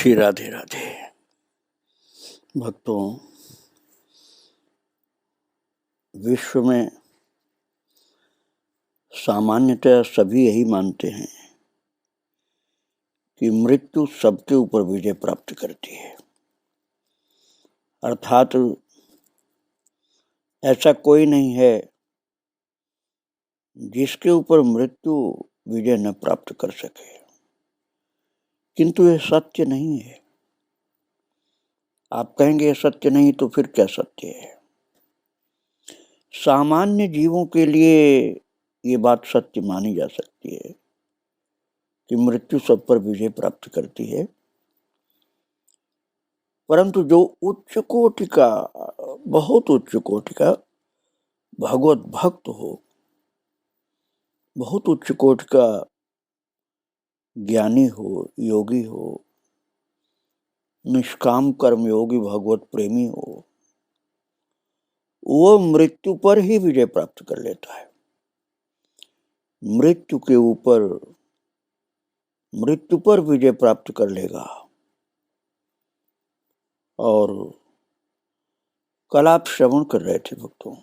श्री राधे राधे। भक्तों, विश्व में सामान्यतः सभी यही मानते हैं कि मृत्यु सबके ऊपर विजय प्राप्त करती है, अर्थात ऐसा कोई नहीं है जिसके ऊपर मृत्यु विजय न प्राप्त कर सके। किंतु यह सत्य नहीं है। आप कहेंगे यह सत्य नहीं तो फिर क्या सत्य है? सामान्य जीवों के लिए ये बात सत्य मानी जा सकती है कि मृत्यु सब पर विजय प्राप्त करती है, परंतु जो उच्च कोटि का, बहुत उच्च कोटि का भगवत भक्त हो, बहुत उच्च कोटि का ज्ञानी हो, योगी हो, निष्काम कर्म योगी भगवत प्रेमी हो, वो मृत्यु पर ही विजय प्राप्त कर लेता है। मृत्यु पर विजय प्राप्त कर लेगा। और कल आप श्रवण कर रहे थे भक्तों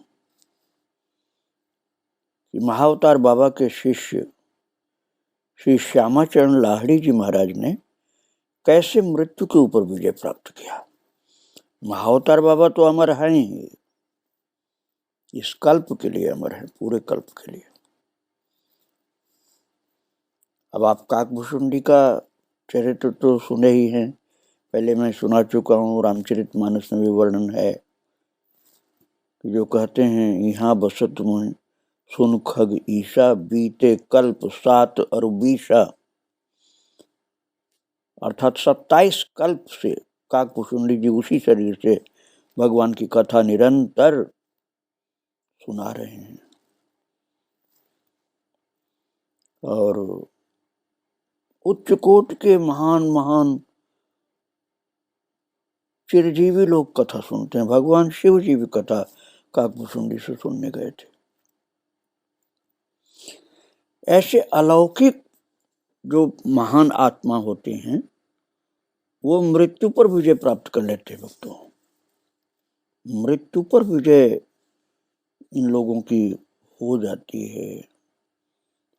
कि महाअवतार बाबा के शिष्य श्री श्यामाचरण लाहिड़ी जी महाराज ने कैसे मृत्यु के ऊपर विजय प्राप्त किया। महाअवतार बाबा तो अमर हैं ही, इस कल्प के लिए अमर है, पूरे कल्प के लिए। अब आप काकभूषुंडी का चरित्र तो सुने ही हैं, पहले मैं सुना चुका हूँ। रामचरितमानस में भी वर्णन है कि जो कहते हैं, यहाँ बसत मुझ सुन खग ईशा, बीते कल्प 7 अरुबीशा। अर्थात 27 कल्प से काकभूषुंडी जी उसी शरीर से भगवान की कथा निरंतर सुना रहे हैं। और उच्च कोटि के महान महान चिरजीवी लोग कथा सुनते हैं। भगवान शिव जी भी कथा काकभूषुंडी से सुनने गए थे। ऐसे अलौकिक जो महान आत्मा होते हैं वो मृत्यु पर विजय प्राप्त कर लेते हैं। भक्तों, मृत्यु पर विजय इन लोगों की हो जाती है,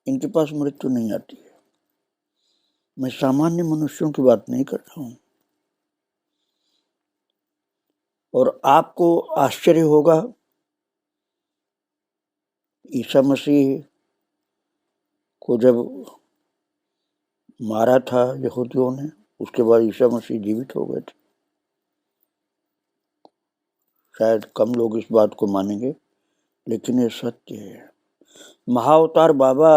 इनके पास मृत्यु नहीं आती है। मैं सामान्य मनुष्यों की बात नहीं कर रहा हूं। और आपको आश्चर्य होगा, ईसा मसीह को जब मारा था यहूदियों ने, उसके बाद ईसा मसीह जीवित हो गए थे। शायद कम लोग इस बात को मानेंगे, लेकिन ये सत्य है। महाअवतार बाबा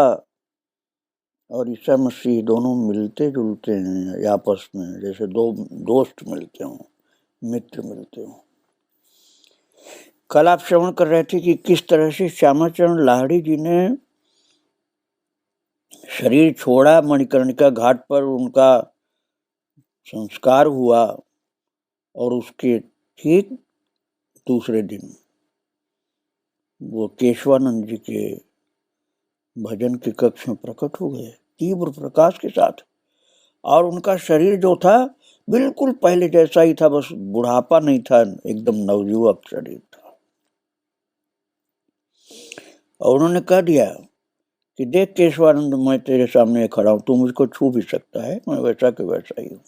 और ईसा मसीह दोनों मिलते जुलते हैं आपस में, जैसे दो दोस्त मिलते हों, मित्र मिलते हों। कल आप श्रवण कर रहे थे कि किस तरह से श्यामाचरण लाहिड़ी जी ने शरीर छोड़ा, मणिकर्णिका घाट पर उनका संस्कार हुआ और उसके ठीक दूसरे दिन वो केशवानंद जी के भजन के कक्ष में प्रकट हो गए तीव्र प्रकाश के साथ। और उनका शरीर जो था बिल्कुल पहले जैसा ही था, बस बुढ़ापा नहीं था, एकदम नवयुवक शरीर था। और उन्होंने कह दिया कि देख केशवानंद, मैं तेरे सामने खड़ा हूं, तू मुझको छू भी सकता है, मैं वैसा के वैसा ही हूं।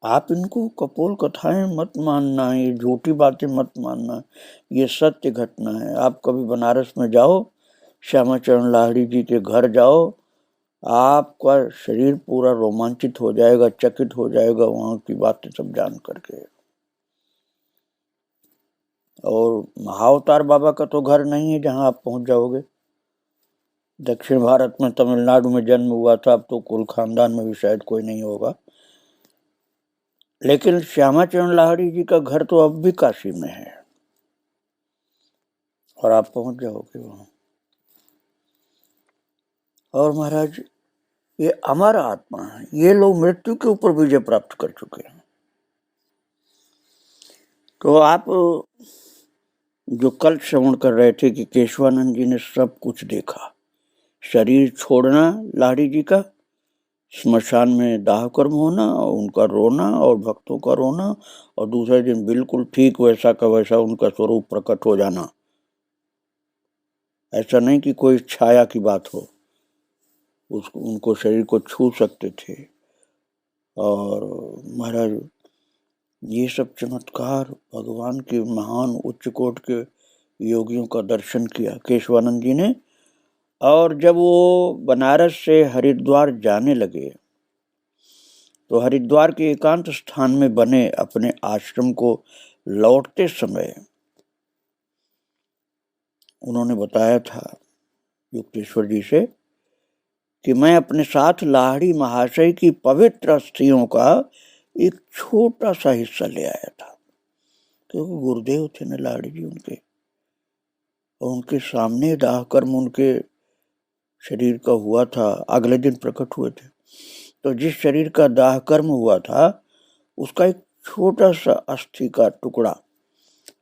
आप इनको कपोल कथाएं मत मानना, ये झूठी बातें मत मानना, ये सत्य घटना है। आप कभी बनारस में जाओ, श्यामाचरण लाहिड़ी जी के घर जाओ, आपका शरीर पूरा रोमांचित हो जाएगा, चकित हो जाएगा वहां की बातें सब जान करके। और महाअवतार बाबा का तो घर नहीं है जहां आप पहुंच जाओगे। दक्षिण भारत में, तमिलनाडु में जन्म हुआ था, अब तो कुल खानदान में भी शायद कोई नहीं होगा, लेकिन श्यामाचरण लाहिड़ी जी का घर तो अब भी काशी में है और आप पहुंच जाओगे वहां। और महाराज, ये अमर आत्मा है, ये लोग मृत्यु के ऊपर विजय प्राप्त कर चुके हैं। तो आप जो कल श्रवण कर रहे थे कि केशवानंद जी ने सब कुछ देखा, शरीर छोड़ना लाहिड़ी जी का, स्मशान में दाह कर्म होना, उनका रोना और भक्तों का रोना, और दूसरे दिन बिल्कुल ठीक वैसा का वैसा उनका स्वरूप प्रकट हो जाना। ऐसा नहीं कि कोई छाया की बात हो, उनको शरीर को छू सकते थे। और महाराज ये सब चमत्कार भगवान के महान उच्च कोट के योगियों का दर्शन किया केशवानंद जी ने। और जब वो बनारस से हरिद्वार जाने लगे तो हरिद्वार के एकांत स्थान में बने अपने आश्रम को लौटते समय उन्होंने बताया था युक्तेश्वर जी से कि मैं अपने साथ लाहिड़ी महाशय की पवित्र अस्थियों का एक छोटा सा हिस्सा ले आया था, क्योंकि गुरुदेव थे न लाहिड़ी जी उनके, और उनके सामने दाह कर्म उनके शरीर का हुआ था, अगले दिन प्रकट हुए थे। तो जिस शरीर का दाह कर्म हुआ था उसका एक छोटा सा अस्थि का टुकड़ा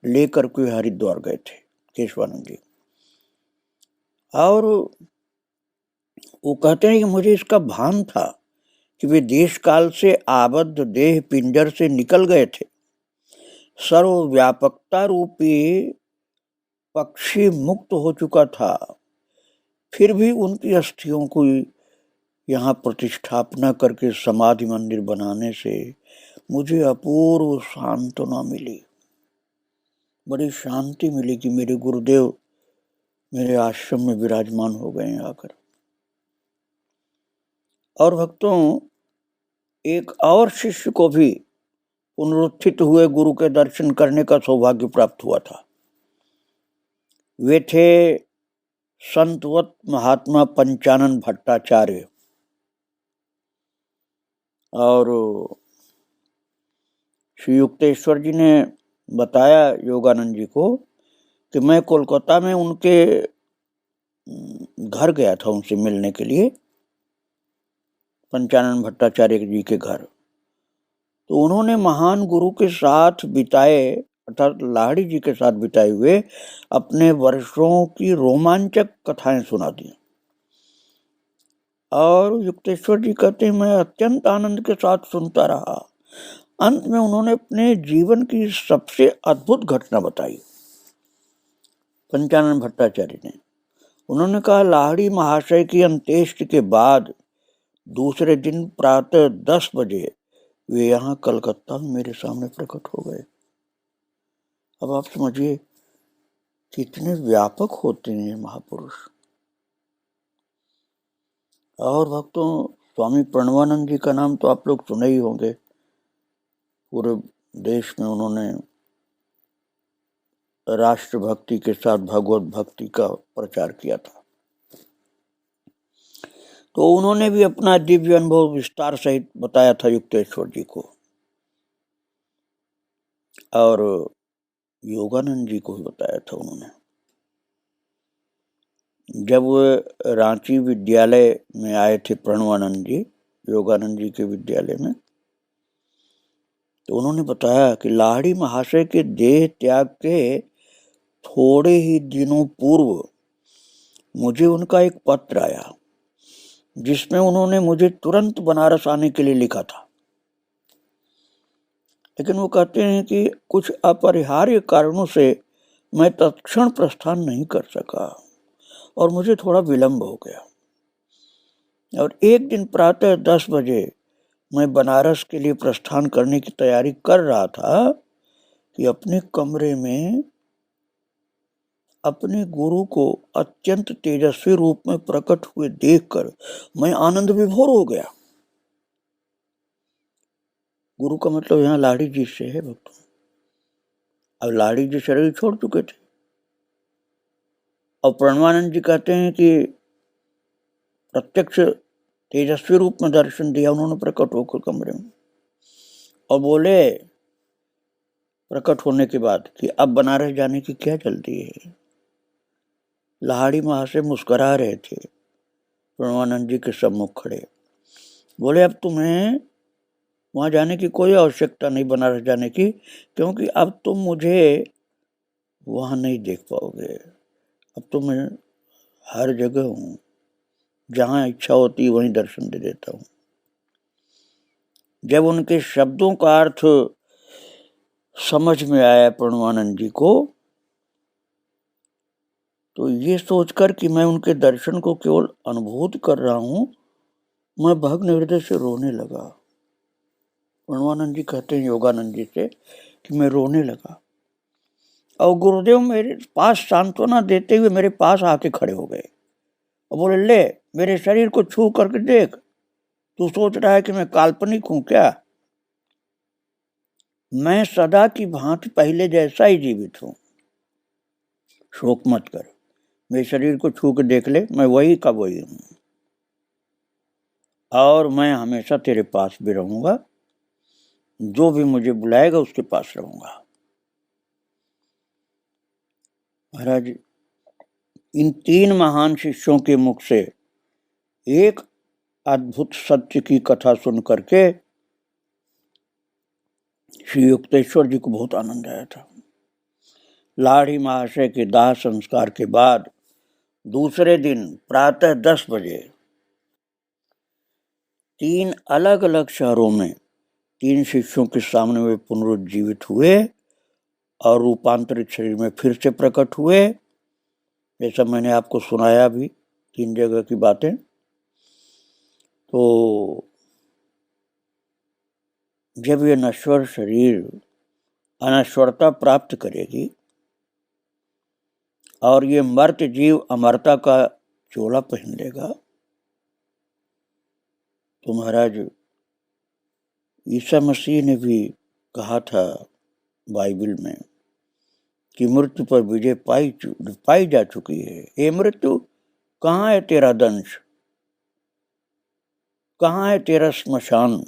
लेकर के हरिद्वार गए थे केशवानंद जी। और वो कहते हैं कि मुझे इसका भान था कि वे देश काल से आबद्ध देह पिंजर से निकल गए थे। सर्वव्यापकता रूपी पक्षी मुक्त हो चुका था, फिर भी उनकी अस्थियों को यहाँ प्रतिष्ठापना करके समाधि मंदिर बनाने से मुझे अपूर्व सांत्वना मिली, बड़ी शांति मिली कि मेरे गुरुदेव मेरे आश्रम में विराजमान हो गए आकर। और भक्तों, एक और शिष्य को भी पुनरुत्थित हुए गुरु के दर्शन करने का सौभाग्य प्राप्त हुआ था। वे थे संतवत महात्मा पंचानन भट्टाचार्य। और श्री युक्तेश्वर जी ने बताया योगानंद जी को कि मैं कोलकाता में उनके घर गया था उनसे मिलने के लिए, पंचानन भट्टाचार्य जी के घर। तो उन्होंने महान गुरु के साथ बिताए, अर्थात लाहिड़ी जी के साथ बिताए हुए अपने वर्षों की रोमांचक कथाएं सुना दी। और युक्तेश्वर जी कहते हैं मैं अत्यंत आनंद के साथ सुनता रहा। अंत में उन्होंने अपने जीवन की सबसे अद्भुत घटना बताई पंचानन भट्टाचार्य ने। उन्होंने कहा लाहिड़ी महाशय की अंत्येष्टि के बाद दूसरे दिन प्रातः 10 बजे वे यहाँ कलकत्ता में मेरे सामने प्रकट हो गए। अब आप समझिए कितने व्यापक होते हैं महापुरुष। और भक्तों, स्वामी प्रणवानंद जी का नाम तो आप लोग सुने ही होंगे। पूरे देश में उन्होंने राष्ट्र भक्ति के साथ भगवत भक्ति का प्रचार किया था। तो उन्होंने भी अपना दिव्य अनुभव विस्तार सहित बताया था युक्तेश्वर जी को, और योगानंद जी को भी बताया था उन्होंने। जब वो रांची विद्यालय में आए थे प्रणवानंद जी, योगानंद जी के विद्यालय में, तो उन्होंने बताया कि लाहिड़ी महाशय के देह त्याग के थोड़े ही दिनों पूर्व मुझे उनका एक पत्र आया जिसमें उन्होंने मुझे तुरंत बनारस आने के लिए लिखा था। लेकिन वो कहते हैं कि कुछ अपरिहार्य कारणों से मैं तत्क्षण प्रस्थान नहीं कर सका और मुझे थोड़ा विलंब हो गया। और एक दिन प्रातः 10 बजे मैं बनारस के लिए प्रस्थान करने की तैयारी कर रहा था कि अपने कमरे में अपने गुरु को अत्यंत तेजस्वी रूप में प्रकट हुए देखकर मैं आनंद विभोर हो गया। गुरु का मतलब यहाँ लाहिड़ी जी से है भक्तों। अब लाहिड़ी जी शरीर छोड़ चुके थे और प्रणवानंद जी कहते हैं कि प्रत्यक्ष तेजस्वी रूप में दर्शन दिया उन्होंने प्रकट होकर कमरे में, और बोले प्रकट होने के बाद कि अब बनारस जाने की क्या जल्दी है। लाहिड़ी महाशय मुस्कुरा रहे थे प्रणवानंद जी के सम्मुख खड़े। बोले अब तुम्हें वहां जाने की कोई आवश्यकता नहीं, बनारस जाने की, क्योंकि अब तुम मुझे वहां नहीं देख पाओगे। अब तो मैं हर जगह हूँ, जहाँ इच्छा होती वहीं दर्शन दे देता हूँ। जब उनके शब्दों का अर्थ समझ में आया प्रणवानंद जी को, तो ये सोचकर कि मैं उनके दर्शन को केवल अनुभूति कर रहा हूं, मैं भग्न हृदय से रोने लगा। प्रणवानंद जी कहते हैं योगानंद जी से कि मैं रोने लगा, और गुरुदेव मेरे पास सांत्वना देते हुए मेरे पास आके खड़े हो गए और बोले, ले मेरे शरीर को छू करके देख, तू सोच रहा है कि मैं काल्पनिक हूं क्या? मैं सदा की भांति पहले जैसा ही जीवित हूं, शोक मत कर, मेरे शरीर को छू के देख ले, मैं वही का वही हूं, और मैं हमेशा तेरे पास भी रहूंगा, जो भी मुझे बुलाएगा उसके पास रहूंगा। महाराज, इन 3 महान शिष्यों के मुख से एक अद्भुत सत्य की कथा सुन करके श्री युक्तेश्वर जी को बहुत आनंद आया था। लाड़ी महाशय के दाह संस्कार के बाद दूसरे दिन प्रातः 10 बजे 3 अलग अलग शहरों में 3 शिष्यों के सामने वे पुनरुज्जीवित हुए और रूपांतरित शरीर में फिर से प्रकट हुए। जैसा मैंने आपको सुनाया भी 3 जगह की बातें। तो जब ये नश्वर शरीर अनश्वरता प्राप्त करेगी और ये मर्त जीव अमरता का चोला पहन लेगा, तो महाराज ईसा मसीह ने भी कहा था बाइबल में कि मृत्यु पर विजय पाई जा चुकी है। हे मृत्यु, कहाँ है तेरा दंश, कहाँ है तेरा स्मशान,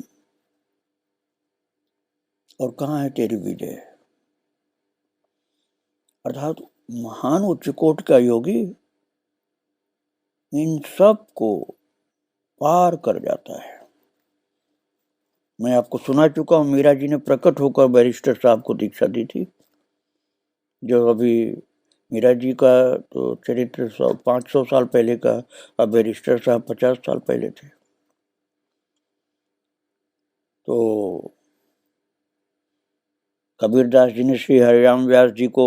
और कहाँ है तेरी विजय? अर्थात महान उच्चकोट का योगी इन सब को पार कर जाता है। मैं आपको सुना चुका हूं, मीरा जी ने प्रकट होकर बैरिस्टर साहब को दीक्षा दी थी। जो अभी मीरा जी का तो चरित्र 500 साल पहले का, अब बैरिस्टर साहब 50 साल पहले थे। तो कबीरदास जी ने श्री हरिराम व्यास जी को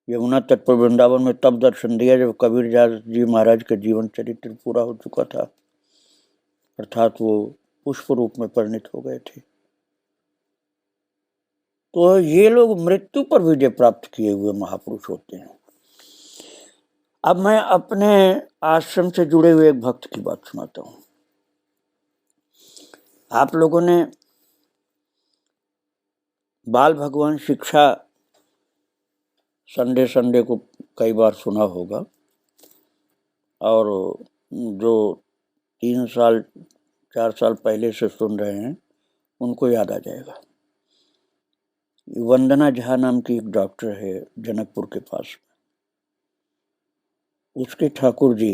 यमुना तट पर वृंदावन में तब दर्शन दिया जब कबीरदास जी महाराज का जीवन चरित्र पूरा हो चुका था, अर्थात वो पुष्प रूप में परिणित हो गए थे। तो ये लोग मृत्यु पर विजय प्राप्त किए हुए महापुरुष होते हैं। अब मैं अपने आश्रम से जुड़े हुए एक भक्त की बात सुनाता हूँ। आप लोगों ने बाल भगवान शिक्षा संडे को कई बार सुना होगा, और जो 3 साल 4 साल पहले से सुन रहे हैं उनको याद आ जाएगा। वंदना झा नाम की एक डॉक्टर है जनकपुर के पास, उसके ठाकुर जी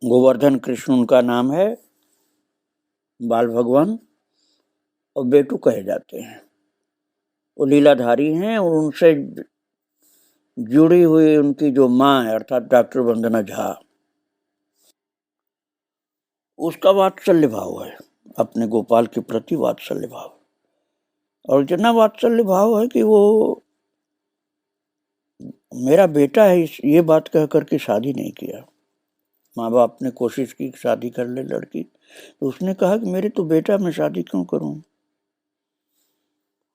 गोवर्धन कृष्ण उनका नाम है, बाल भगवान और बेटू कहे जाते हैं। वो लीलाधारी हैं और उनसे जुड़ी हुई उनकी जो माँ है अर्थात डॉक्टर वंदना झा, उसका वात्सल्य भाव है, अपने गोपाल के प्रति वात्सल्य भाव, और इतना वात्सल्य भाव है कि वो मेरा बेटा है ये बात कह करके शादी नहीं किया। माँ बाप ने कोशिश की शादी कर ले लड़की, तो उसने कहा कि मेरे तो बेटा, मैं शादी क्यों करूं,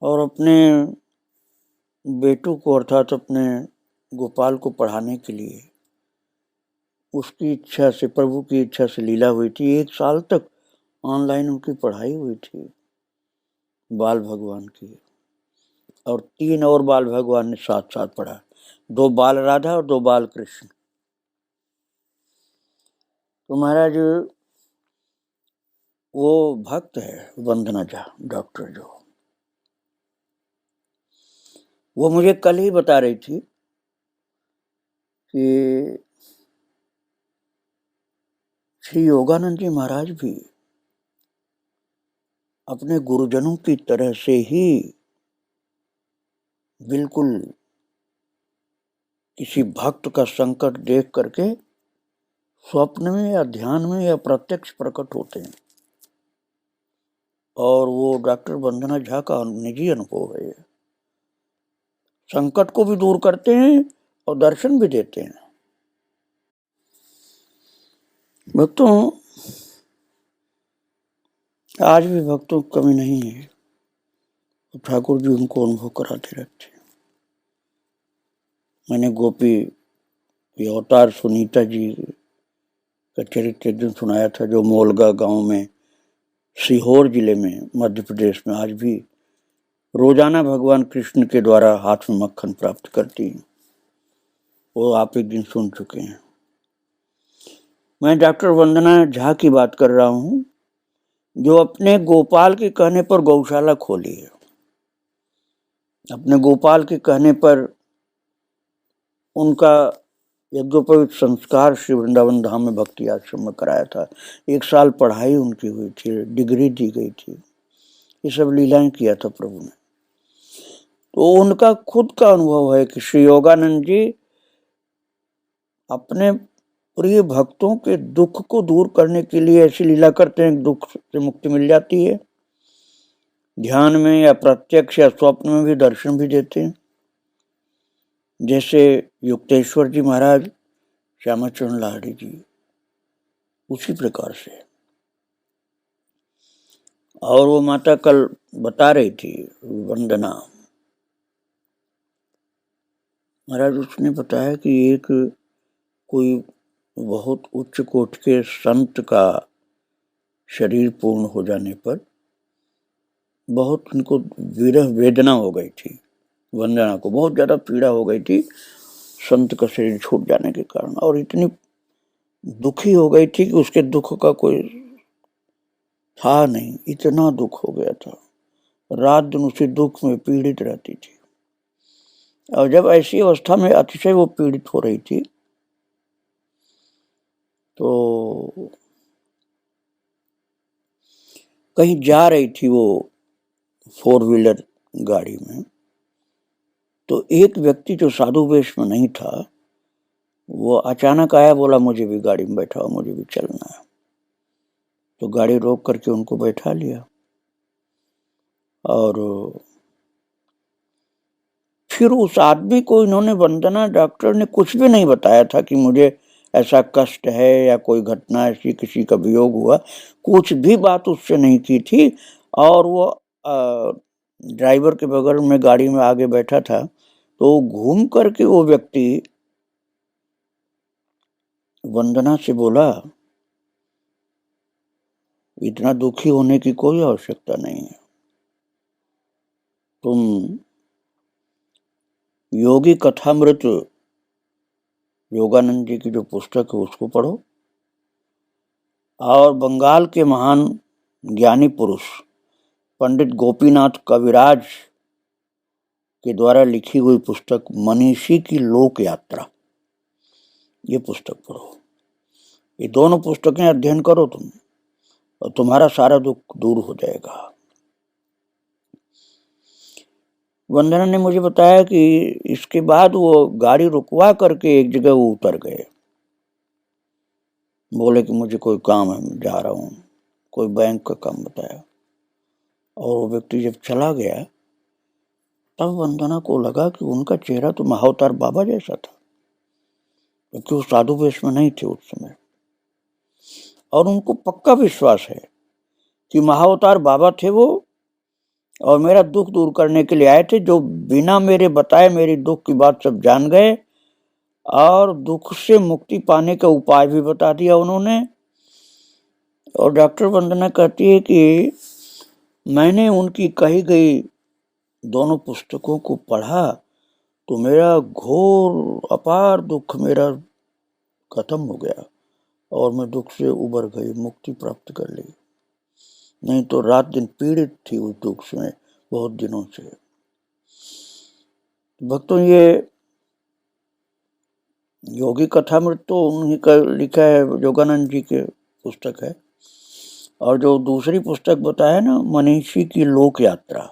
और अपने बेटू को अर्थात अपने गोपाल को पढ़ाने के लिए उसकी इच्छा से, प्रभु की इच्छा से लीला हुई थी। 1 साल तक ऑनलाइन उनकी पढ़ाई हुई थी बाल भगवान की, और 3 और बाल भगवान ने साथ साथ पढ़ा, 2 बाल राधा और 2 बाल कृष्ण। तो महाराज वो भक्त है वंदना झा डॉक्टर, जो वो मुझे कल ही बता रही थी कि श्री योगानंद जी महाराज भी अपने गुरुजनों की तरह से ही बिल्कुल किसी भक्त का संकट देख करके स्वप्न में या ध्यान में या प्रत्यक्ष प्रकट होते हैं। और वो डॉक्टर वंदना झा का निजी अनुभव है। संकट को भी दूर करते हैं और दर्शन भी देते हैं। भक्तों, आज भी भक्तों की कमी नहीं है, तो ठाकुर जी उनको अनुभव कराते रहते हैं। मैंने गोपी अवतार सुनीता जी का चरित्र एक दिन सुनाया था, जो मोलगा गांव में सीहोर जिले में मध्य प्रदेश में आज भी रोजाना भगवान कृष्ण के द्वारा हाथ में मक्खन प्राप्त करती हैं। वो आप एक दिन सुन चुके हैं। मैं डॉक्टर वंदना झा की बात कर रहा हूं, जो अपने गोपाल के कहने पर गौशाला खोली है। अपने गोपाल के कहने पर उनका यज्ञोपवीत संस्कार श्री वृंदावन धाम में भक्ति आश्रम में कराया था। 1 साल पढ़ाई उनकी हुई थी, डिग्री दी गई थी। ये सब लीलाएं किया था प्रभु ने। तो उनका खुद का अनुभव है कि श्री योगानंद जी अपने प्रिय भक्तों के दुख को दूर करने के लिए ऐसी लीला करते हैं, दुख से मुक्ति मिल जाती है। ध्यान में या प्रत्यक्ष या स्वप्न में भी दर्शन भी देते हैं। जैसे युक्तेश्वर जी महाराज, श्यामाचरण लाहिड़ी जी, उसी प्रकार से। और वो माता कल बता रही थी, वंदना महाराज, उसने बताया कि एक कोई बहुत उच्च कोटि के संत का शरीर पूर्ण हो जाने पर बहुत उनको विरह वेदना हो गई थी। वंदना को बहुत ज्यादा पीड़ा हो गई थी संत का शरीर छूट जाने के कारण, और इतनी दुखी हो गई थी कि उसके दुख का कोई था नहीं, इतना दुख हो गया था। रात दिन उसी दुख में पीड़ित रहती थी। और जब ऐसी अवस्था में अतिशय वो पीड़ित हो रही थी, तो कहीं जा रही थी वो 4 व्हीलर गाड़ी में, तो एक व्यक्ति जो साधु वेश में नहीं था, वो अचानक आया, बोला मुझे भी गाड़ी में बैठाओ, मुझे भी चलना है। तो गाड़ी रोक करके उनको बैठा लिया, और फिर उस आदमी को इन्होंने, वंदना डॉक्टर ने कुछ भी नहीं बताया था कि मुझे ऐसा कष्ट है या कोई घटना ऐसी, किसी का वियोग हुआ, कुछ भी बात उससे नहीं की थी। और वो ड्राइवर के बगल में गाड़ी में आगे बैठा था, तो घूम करके वो व्यक्ति वंदना से बोला, इतना दुखी होने की कोई आवश्यकता नहीं है, तुम योगी कथामृत योगानंद जी की जो पुस्तक है उसको पढ़ो, और बंगाल के महान ज्ञानी पुरुष पंडित गोपीनाथ कविराज के द्वारा लिखी हुई पुस्तक मनीषी की लोक यात्रा, ये पुस्तक पढ़ो। ये दोनों पुस्तकें अध्ययन करो तुम, और तुम्हारा सारा दुख दूर हो जाएगा। वंदना ने मुझे बताया कि इसके बाद वो गाड़ी रुकवा करके एक जगह वो उतर गए। बोले कि मुझे कोई काम है, मैं जा रहा हूँ, कोई बैंक का काम बताया। और वो व्यक्ति जब चला गया, तब वंदना को लगा कि उनका चेहरा तो महाअवतार बाबा जैसा था, क्योंकि वो साधु वेश में नहीं थे उस समय। और उनको पक्का विश्वास है कि महाअवतार बाबा थे वो, और मेरा दुख दूर करने के लिए आए थे, जो बिना मेरे बताए मेरी दुख की बात सब जान गए, और दुख से मुक्ति पाने का उपाय भी बता दिया उन्होंने। और डॉक्टर वंदना कहती है कि मैंने उनकी कही गई दोनों पुस्तकों को पढ़ा, तो मेरा घोर अपार दुख मेरा खत्म हो गया, और मैं दुख से उबर गई, मुक्ति प्राप्त कर ली। नहीं तो रात दिन पीड़ित थी उस दुख में बहुत दिनों से। भक्तों, ये योगी कथामृत तो उन्हीं का लिखा है, योगानंद जी के पुस्तक है। और जो दूसरी पुस्तक बताया ना, मनीषी की लोक यात्रा,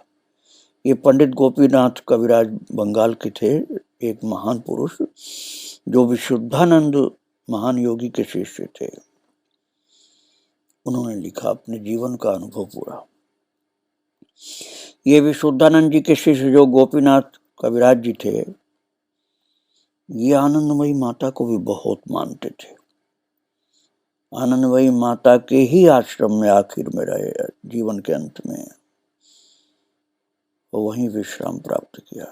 ये पंडित गोपीनाथ कविराज बंगाल के थे, एक महान पुरुष, जो विशुद्धानंद महान योगी के शिष्य थे। उन्होंने लिखा अपने जीवन का अनुभव पूरा। ये विशुद्धानंद जी के शिष्य जो गोपीनाथ कविराज जी थे, ये आनंदमयी माता को भी बहुत मानते थे। आनंदमयी माता के ही आश्रम में आखिर में रहे, जीवन के अंत में वहीं विश्राम प्राप्त किया,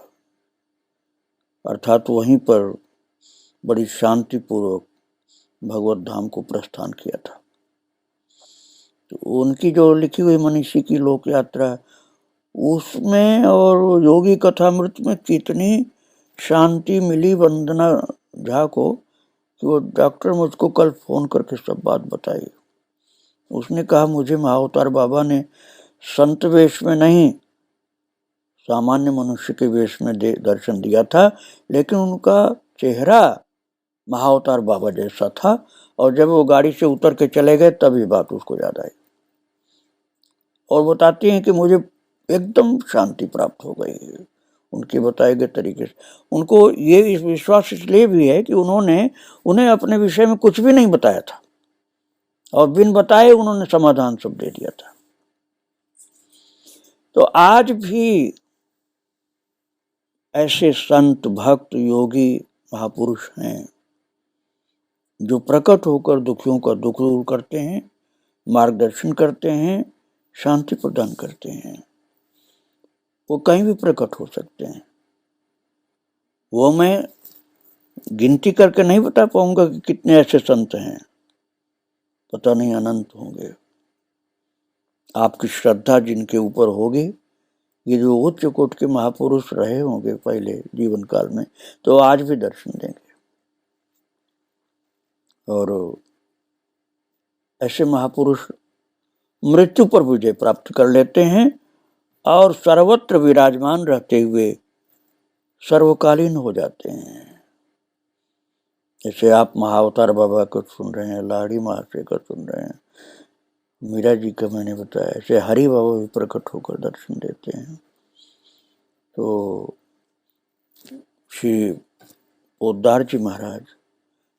अर्थात वहीं पर बड़ी शांतिपूर्वक भगवत धाम को प्रस्थान किया था। तो उनकी जो लिखी हुई मनीषी की लोक यात्रा, उसमें और योगी कथामृत में कितनी शांति मिली वंदना झा को कि वो डॉक्टर मुझको कल फोन करके सब बात बताई। उसने कहा मुझे महाअवतार बाबा ने संत वेश में नहीं, सामान्य मनुष्य के वेश में दर्शन दिया था, लेकिन उनका चेहरा महाअवतार बाबा जैसा था, और जब वो गाड़ी से उतर के चले गए तब ये बात उसको याद आई। और बताती हैं कि मुझे एकदम शांति प्राप्त हो गई है उनके बताए गए तरीके से। उनको ये विश्वास इसलिए भी है कि उन्हें अपने विषय में कुछ भी नहीं बताया था, और बिन बताए उन्होंने समाधान सब दे दिया था। तो आज भी ऐसे संत, भक्त, योगी, महापुरुष हैं जो प्रकट होकर दुखियों का दुख दूर करते हैं, मार्गदर्शन करते हैं, शांति प्रदान करते हैं। वो कहीं भी प्रकट हो सकते हैं। वो मैं गिनती करके नहीं बता पाऊंगा कि कितने ऐसे संत हैं, पता नहीं अनंत होंगे। आपकी श्रद्धा जिनके ऊपर होगी, ये जो उच्च कोटि के महापुरुष रहे होंगे पहले जीवन काल में, तो आज भी दर्शन देंगे। और ऐसे महापुरुष मृत्यु पर विजय प्राप्त कर लेते हैं और सर्वत्र विराजमान रहते हुए सर्वकालीन हो जाते हैं। जैसे आप महाअवतार बाबा को सुन रहे हैं, लाड़ी महाशय का सुन रहे हैं, मीरा जी का मैंने बताया, ऐसे हरि बाबा भी प्रकट होकर दर्शन देते हैं। तो श्री पोद्दार जी महाराज,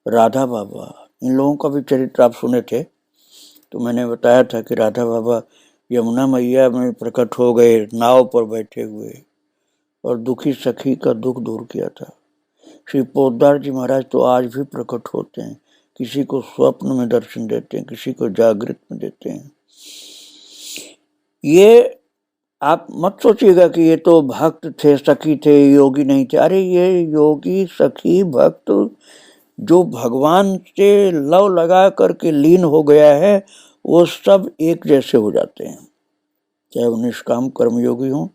राधा बाबा, इन लोगों का भी चरित्र आप सुने थे। तो मैंने बताया था कि राधा बाबा यमुना मैया में प्रकट हो गए, नाव पर बैठे हुए, और दुखी सखी का दुख दूर किया था। श्री पोद्दार जी महाराज तो आज भी प्रकट होते हैं, किसी को स्वप्न में दर्शन देते हैं, किसी को जागृत में देते हैं। ये आप मत सोचिएगा कि ये तो भक्त थे, सखी थे, योगी नहीं थे। अरे ये योगी, सखी, भक्त जो भगवान से लव लगा करके लीन हो गया है, वो सब एक जैसे हो जाते हैं। चाहे वो निष्काम कर्मयोगी हों,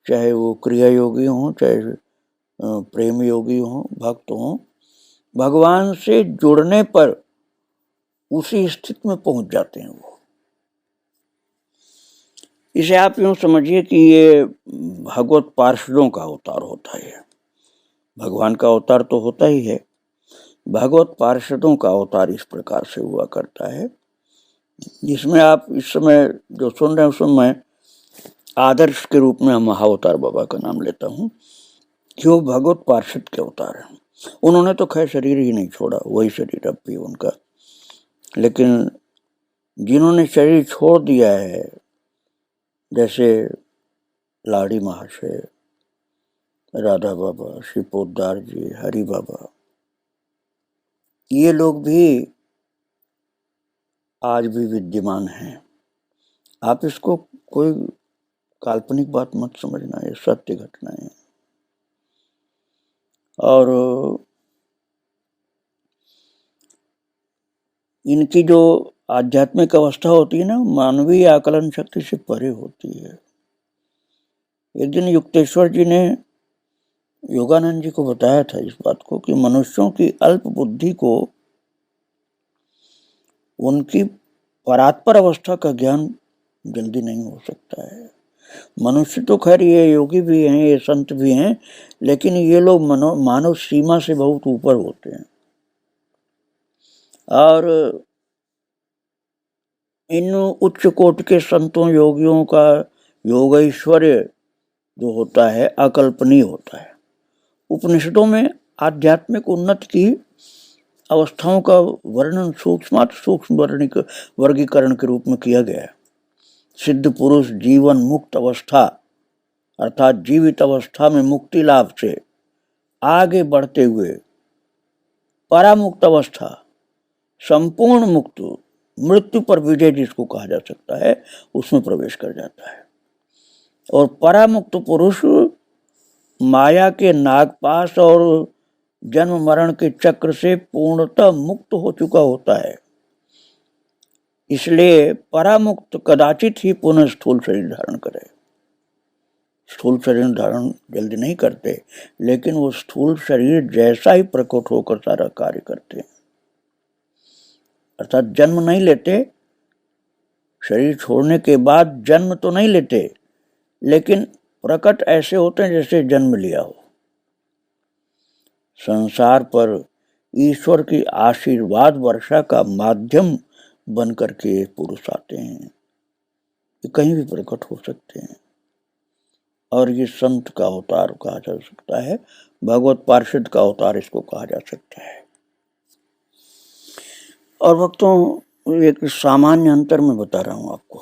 चाहे वो क्रिया योगी हों, चाहे प्रेम योगी हों, भक्त हों, भगवान से जुड़ने पर उसी स्थिति में पहुंच जाते हैं वो। इसे आप यूं समझिए कि ये भगवत पार्षदों का अवतार होता है। भगवान का अवतार तो होता ही है, भगवत पार्षदों का अवतार इस प्रकार से हुआ करता है, जिसमें आप इस समय जो सुन रहे हैं उसमें मैं आदर्श के रूप में महाअवतार बाबा का नाम लेता हूँ कि वो भगवत पार्षद के अवतार हैं। उन्होंने तो खैर शरीर ही नहीं छोड़ा, वही शरीर अब भी उनका, लेकिन जिन्होंने शरीर छोड़ दिया है, जैसे लाड़ी महाशय, राधा बाबा, श्री पोद्दार जी, हरि बाबा, ये लोग भी आज भी विद्यमान हैं। आप इसको कोई काल्पनिक बात मत समझना, ये सत्य घटना है। और इनकी जो आध्यात्मिक अवस्था होती है ना, मानवीय आकलन शक्ति से परे होती है। एक दिन युक्तेश्वर जी ने योगानंद जी को बताया था इस बात को कि मनुष्यों की अल्प बुद्धि को उनकी परात्पर अवस्था का ज्ञान जल्दी नहीं हो सकता है। मनुष्य तो खैर ये योगी भी हैं, ये संत भी हैं, लेकिन ये लोग मानव सीमा से बहुत ऊपर होते हैं। और इन उच्च कोटि के संतों, योगियों का योग ऐश्वर्य जो होता है अकल्पनीय होता है। उपनिषदों में आध्यात्मिक उन्नति की अवस्थाओं का वर्णन सूक्ष्म वर्गीकरण के रूप में किया गया है। सिद्ध पुरुष जीवन मुक्त अवस्था अर्थात जीवित अवस्था में मुक्ति लाभ से आगे बढ़ते हुए परामुक्त अवस्था, संपूर्ण मुक्त, मृत्यु पर विजय जिसको कहा जा सकता है, उसमें प्रवेश कर जाता है। और परामुक्त पुरुष माया के नागपाश और जन्म मरण के चक्र से पूर्णतः मुक्त हो चुका होता है। इसलिए परामुक्त कदाचित ही पुनः स्थूल शरीर धारण करे। स्थूल शरीर धारण जल्दी नहीं करते, लेकिन वो स्थूल शरीर जैसा ही प्रकट होकर सारा कार्य करते हैं। अर्थात जन्म नहीं लेते, शरीर छोड़ने के बाद जन्म तो नहीं लेते, लेकिन प्रकट ऐसे होते हैं जैसे जन्म लिया हो। संसार पर ईश्वर की आशीर्वाद वर्षा का माध्यम बनकर के पुरुष आते हैं। ये कहीं भी प्रकट हो सकते हैं और ये संत का अवतार कहा जा सकता है, भगवत पार्षद का अवतार इसको कहा जा सकता है। और भक्तों, एक सामान्य अंतर में बता रहा हूं आपको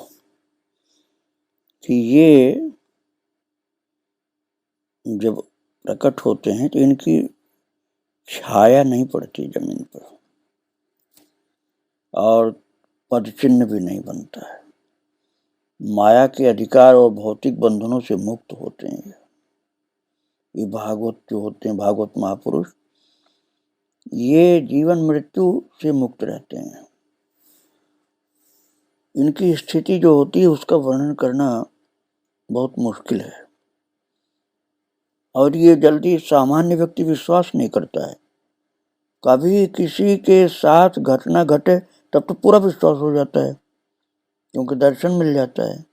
कि ये जब प्रकट होते हैं तो इनकी छाया नहीं पड़ती जमीन पर और पद चिन्ह भी नहीं बनता है। माया के अधिकार और भौतिक बंधनों से मुक्त होते हैं। ये भागवत जो होते हैं, भागवत महापुरुष, ये जीवन मृत्यु से मुक्त रहते हैं। इनकी स्थिति जो होती है उसका वर्णन करना बहुत मुश्किल है और ये जल्दी सामान्य व्यक्ति विश्वास नहीं करता है। कभी किसी के साथ घटना घटे तब तो पूरा विश्वास हो जाता है, क्योंकि दर्शन मिल जाता है।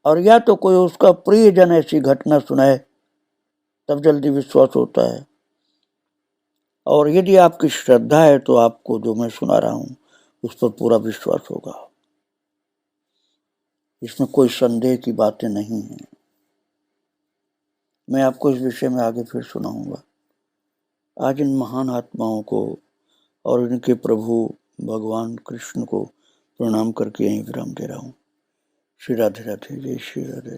और या तो कोई उसका प्रियजन ऐसी घटना सुनाए तब जल्दी विश्वास होता है। और यदि आपकी श्रद्धा है तो आपको जो मैं सुना रहा हूं उस पर पूरा विश्वास होगा। इसमें कोई संदेह की बातें नहीं है। मैं आपको इस विषय में आगे फिर सुनाऊंगा। आज इन महान आत्माओं को और इनके प्रभु भगवान कृष्ण को प्रणाम करके यहीं विराम दे रहा हूँ। श्री राधे राधे, जय श्री राधे।